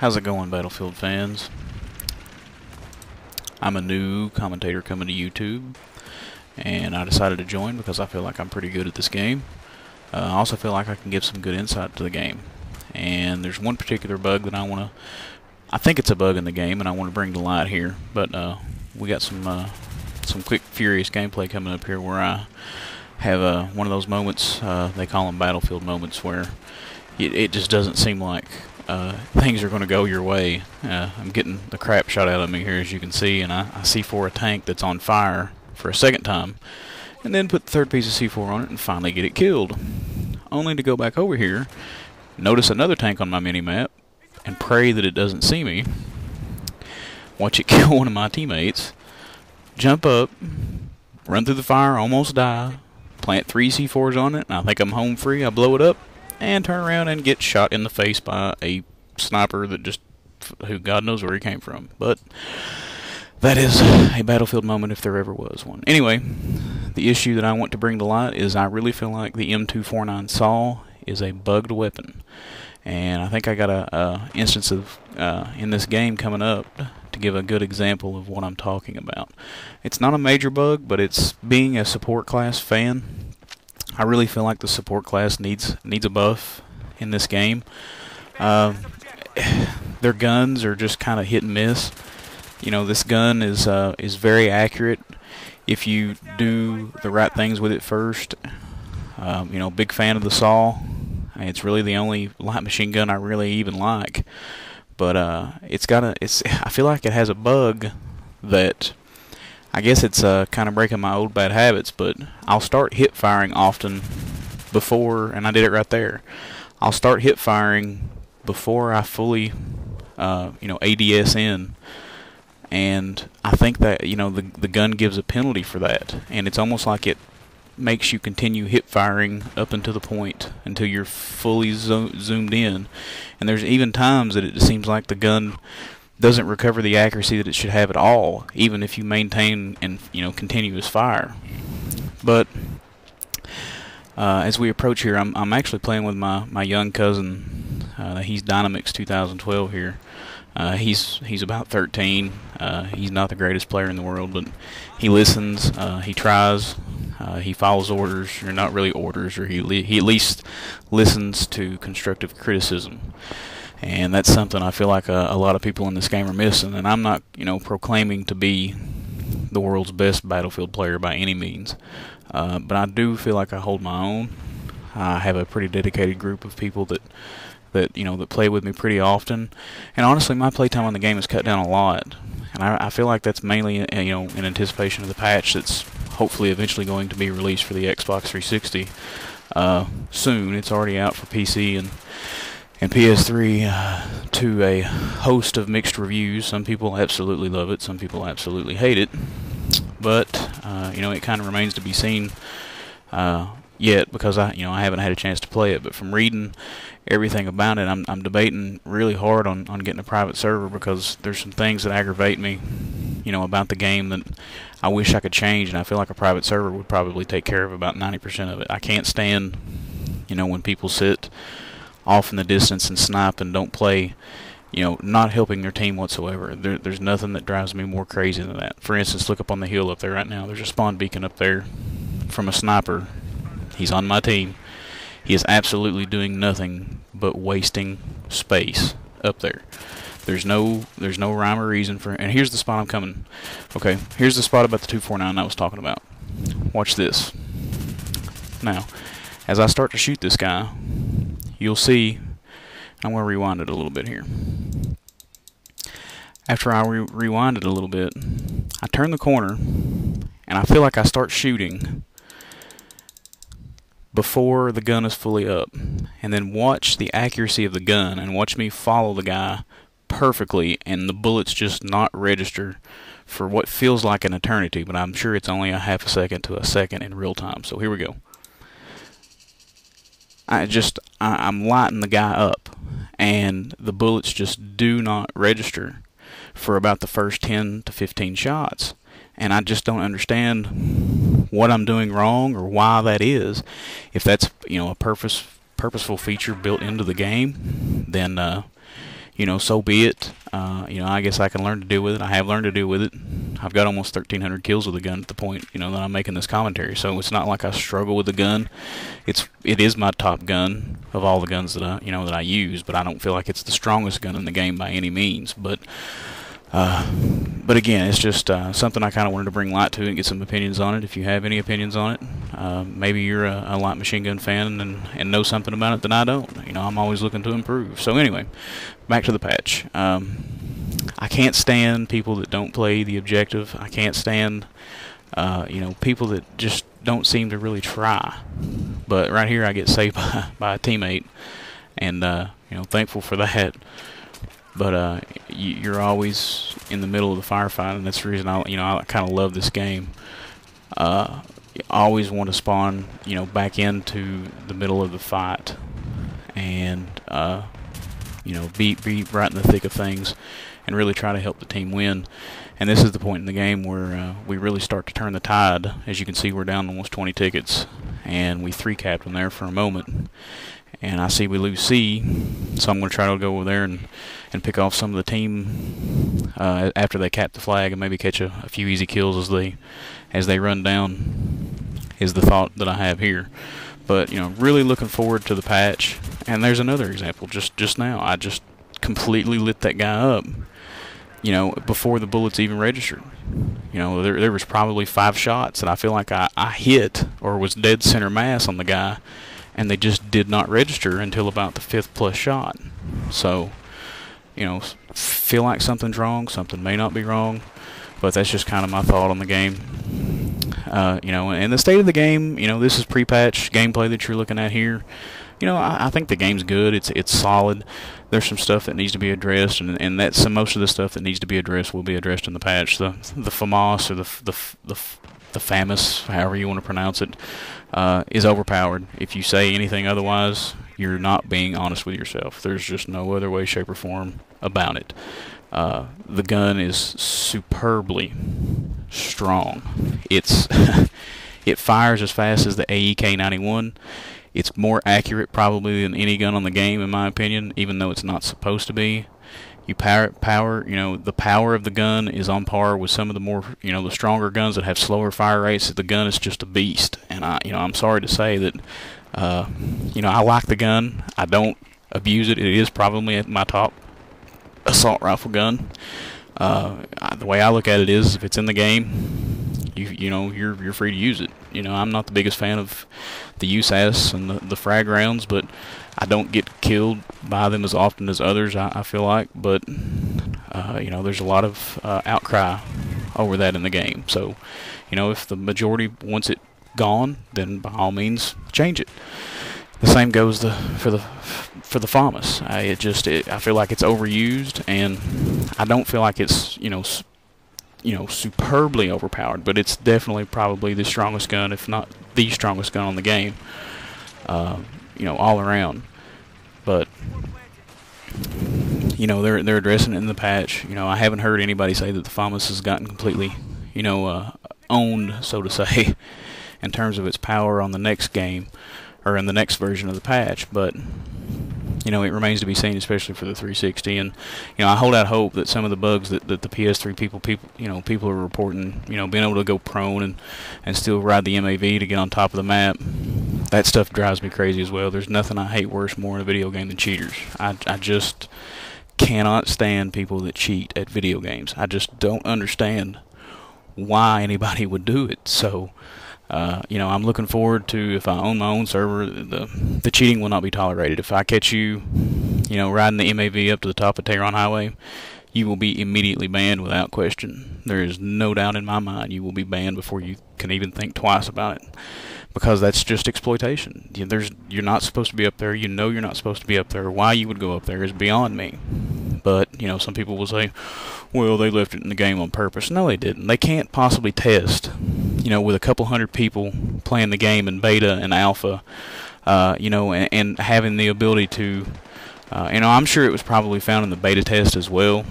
How's it going, Battlefield fans? I'm a new commentator coming to YouTube, and I decided to join because I feel like I'm pretty good at this game. I also feel like I can give some good insight to the game. And there's one particular bug that I think it's a bug in the game, and I want to bring to light here. But we got some quick, furious gameplay coming up here where I have one of those moments, they call them battlefield moments, where it just doesn't seem like things are going to go your way. I'm getting the crap shot out of me here, as you can see, and I C4 a tank that's on fire for a second time, and then put the third piece of C4 on it and finally get it killed, only to go back over here, notice another tank on my mini-map, and pray that it doesn't see me, watch it kill one of my teammates, jump up, run through the fire, almost die, plant 3 C4s on it, and I think I'm home free. I blow it up, and turn around and get shot in the face by a sniper that who God knows where he came from. But that is a battlefield moment if there ever was one. Anyway, the issue that I want to bring to light is I really feel like the M249 saw is a bugged weapon. And I think I got a instance of in this game coming up to give a good example of what I'm talking about. It's not a major bug, but it's being a support class fan. I really feel like the support class needs a buff in this game. Their guns are just kind of hit and miss. You know, this gun is very accurate if you do the right things with it first. You know, big fan of the saw. It's really the only light machine gun I really even like. But I feel like it has a bug that, I guess it's kind of breaking my old bad habits, but I'll start hip firing often before, and I did it right there. I'll start hip firing before I fully, ADS in, and I think that, you know, the gun gives a penalty for that, and it's almost like it makes you continue hip firing up until the point until you're fully zoomed in, and there's even times that it seems like the gun doesn't recover the accuracy that it should have at all, even if you maintain and continuous fire. But as we approach here, I'm actually playing with my young cousin. He's Dynamix 2012 here. He's about 13. He's not the greatest player in the world, but he listens. He tries. He follows orders, or not really orders, or he at least listens to constructive criticism. And that's something I feel like a lot of people in this game are missing. And I'm not, proclaiming to be the world's best Battlefield player by any means. But I do feel like I hold my own. I have a pretty dedicated group of people that play with me pretty often. And honestly, my playtime on the game has cut down a lot. And I feel like that's mainly, in anticipation of the patch that's hopefully eventually going to be released for the Xbox 360 soon. It's already out for PC and PS3 to a host of mixed reviews. Some people absolutely love it, some people absolutely hate it, but it kind of remains to be seen yet, because I haven't had a chance to play it. But from reading everything about it, I'm debating really hard on getting a private server, because there's some things that aggravate me about the game that I wish I could change, and I feel like a private server would probably take care of about 90% of it. I can't stand when people sit off in the distance and snipe and don't play, not helping their team whatsoever. There's nothing that drives me more crazy than that. For instance, look up on the hill up there right now. There's a spawn beacon up there from a sniper. He's on my team. He is absolutely doing nothing but wasting space up there. There's no rhyme or reason for it. And here's the spot I'm coming. Okay, here's the spot about the 249 I was talking about. Watch this. Now, as I start to shoot this guy, you'll see, I'm going to rewind it a little bit here. After I rewind it a little bit, I turn the corner, and I feel like I start shooting before the gun is fully up. And then watch the accuracy of the gun, and watch me follow the guy perfectly, and the bullets just not register for what feels like an eternity, but I'm sure it's only a half a second to a second in real time. So here we go. I'm lighting the guy up, and the bullets just do not register for about the first 10 to 15 shots. And I just don't understand what I'm doing wrong or why that is. If that's, a purposeful feature built into the game, then so be it. I guess I can learn to deal with it. I have learned to deal with it. I've got almost 1,300 kills with the gun at the point, that I'm making this commentary. So it's not like I struggle with the gun. It is my top gun of all the guns that I use, but I don't feel like it's the strongest gun in the game by any means. But again, it's just something I kind of wanted to bring light to and get some opinions on it. If you have any opinions on it, maybe you're a light machine gun fan and know something about it that I don't. I'm always looking to improve. So anyway, back to the patch. I can't stand people that don't play the objective. I can't stand, people that just don't seem to really try. But right here, I get saved by a teammate, and thankful for that. But you're always in the middle of the firefight, and that's the reason I kind of love this game. You always want to spawn, back into the middle of the fight, and be right in the thick of things, and really try to help the team win. And this is the point in the game where we really start to turn the tide. As you can see, we're down almost 20 tickets, and we 3-capped them there for a moment. And I see we lose C, so I'm going to try to go over there and pick off some of the team after they cap the flag, and maybe catch a few easy kills as they run down, is the thought that I have here. But really looking forward to the patch. And there's another example. Just now, I just completely lit that guy up, before the bullets even registered. There was probably 5 shots that I feel like I hit or was dead center mass on the guy, and they just did not register until about the 5th plus shot. So, feel like something's wrong. Something may not be wrong, but that's just kind of my thought on the game. And the state of the game, this is pre-patch gameplay that you're looking at here. I think the game's good. It's solid. There's some stuff that needs to be addressed, and that's most of the stuff that needs to be addressed will be addressed in the patch. The FAMAS, or the FAMAS, however you want to pronounce it, is overpowered. If you say anything otherwise, you're not being honest with yourself. There's just no other way, shape, or form about it. The gun is superbly strong. It fires as fast as the AEK-91. It's more accurate probably than any gun on the game, in my opinion, even though it's not supposed to be. The power of the gun is on par with some of the more, the stronger guns that have slower fire rates. The gun is just a beast, and I'm sorry to say that, I like the gun. I don't abuse it. It is probably my top assault rifle gun. The way I look at it is, if it's in the game, you're free to use it. I'm not the biggest fan of the USAS and the frag rounds, but I don't get killed by them as often as others, I feel like. But there's a lot of outcry over that in the game. So if the majority wants it gone, then by all means change it. The same goes for the FAMAS. I feel like it's overused, and I don't feel like it's superbly overpowered, but it's definitely probably the strongest gun, if not the strongest gun on the game, all around. But they're addressing it in the patch. I haven't heard anybody say that the FAMAS has gotten completely owned, so to say, in terms of its power on the next game, or in the next version of the patch. But it remains to be seen, especially for the 360. And I hold out hope that some of the bugs that the PS3 people are reporting, being able to go prone and still ride the MAV to get on top of the map, that stuff drives me crazy as well. There's nothing I hate more in a video game than cheaters. I just cannot stand people that cheat at video games. I just don't understand why anybody would do it. So I'm looking forward to, if I own my own server, the cheating will not be tolerated. If I catch you, riding the MAV up to the top of Tehran Highway, you will be immediately banned without question. There is no doubt in my mind you will be banned before you can even think twice about it, because that's just exploitation. You're not supposed to be up there. You're not supposed to be up there. Why you would go up there is beyond me. But some people will say, well, they left it in the game on purpose. No, they didn't. They can't possibly test, with a couple hundred people playing the game in beta and alpha, and having the ability to, I'm sure it was probably found in the beta test as well,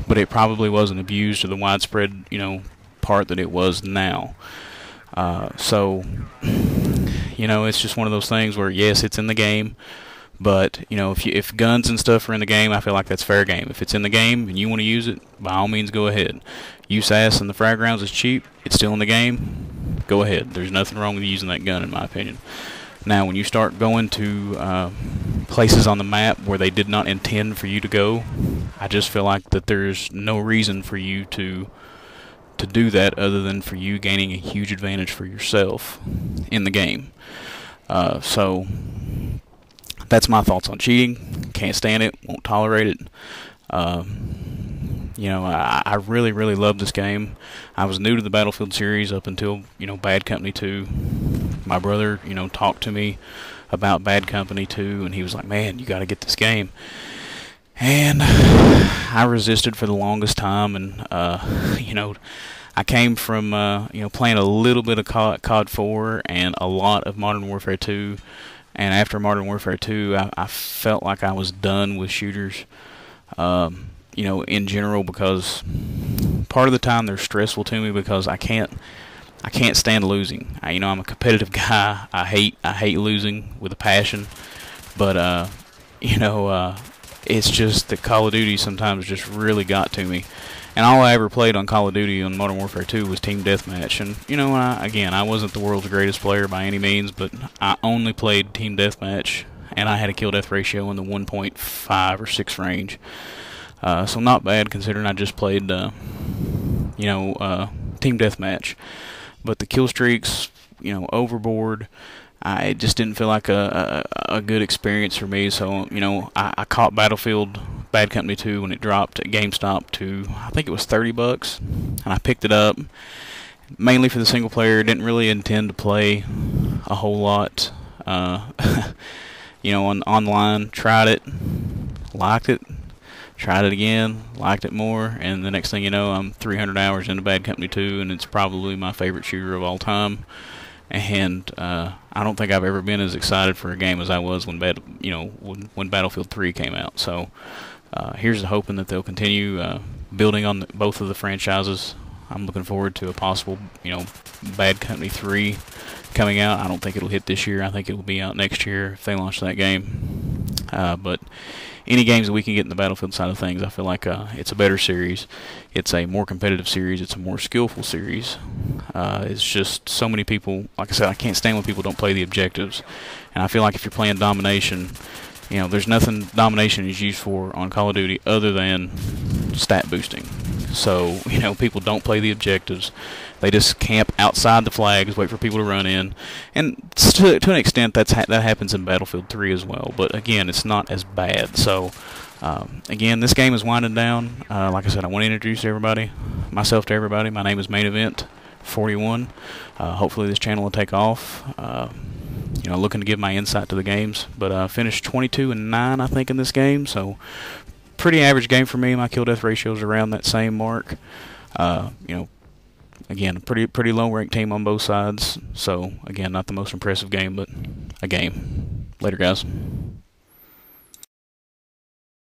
but it probably wasn't abused to the widespread, part that it was now. So, it's just one of those things where, yes, it's in the game, But you know, if guns and stuff are in the game, I feel like that's fair game. If it's in the game and you want to use it, by all means go ahead. USAS and the frag rounds is cheap. It's still in the game. Go ahead. There's nothing wrong with using that gun, in my opinion. Now, when you start going to places on the map where they did not intend for you to go, I just feel like that there's no reason for you to do that other than for you gaining a huge advantage for yourself in the game. So that's my thoughts on cheating. Can't stand it. Won't tolerate it. You know, I really, really love this game. I was new to the Battlefield series up until, you know, Bad Company 2. My brother, you know, talked to me about Bad Company 2, and he was like, man, you got to get this game. And I resisted for the longest time, and, you know, I came from, you know, playing a little bit of COD 4 and a lot of Modern Warfare 2. And after Modern Warfare 2, I felt like I was done with shooters, you know, in general, because part of the time they're stressful to me because I can't stand losing. You know, I'm a competitive guy. I hate losing with a passion. But you know, it's just that Call of Duty sometimes just really got to me. And all I ever played on Call of Duty on Modern Warfare 2 was Team Deathmatch. And, you know, again, I wasn't the world's greatest player by any means, but I only played Team Deathmatch, and I had a kill-death ratio in the 1.5 or 6 range. So not bad considering I just played, you know, Team Deathmatch. But the kill streaks, you know, overboard. It just didn't feel like a good experience for me. So, you know, I caught Battlefield Bad Company 2 when it dropped at GameStop to, I think it was $30, and I picked it up mainly for the single player. Didn't really intend to play a whole lot, you know, online. Tried it, liked it, tried it again, liked it more, and the next thing you know, I'm 300 hours into Bad Company 2, and it's probably my favorite shooter of all time. And I don't think I've ever been as excited for a game as I was when when Battlefield 3 came out. So here's hoping that they'll continue building on both of the franchises. I'm looking forward to a possible, you know, Bad Company 3 coming out. I don't think it'll hit this year. I think it will be out next year if they launch that game. But any games that we can get in the Battlefield side of things, I feel like it's a better series. It's a more competitive series. It's a more skillful series. It's just so many people, like I said, I can't stand when people don't play the objectives. And I feel like if you're playing domination, you know, there's nothing domination is used for on Call of Duty other than stat boosting. So, you know, people don't play the objectives. They just camp outside the flags, wait for people to run in. And to an extent, that happens in Battlefield 3 as well. But, again, it's not as bad. So, again, this game is winding down. Like I said, I want to introduce myself to everybody. My name is Main Event 41. Hopefully this channel will take off. You know, looking to give my insight to the games. But finished 22-9, I think, in this game. So, pretty average game for me. My kill-death ratio is around that same mark. You know, again, a pretty low-ranked team on both sides. So, again, not the most impressive game, but a game. Later, guys.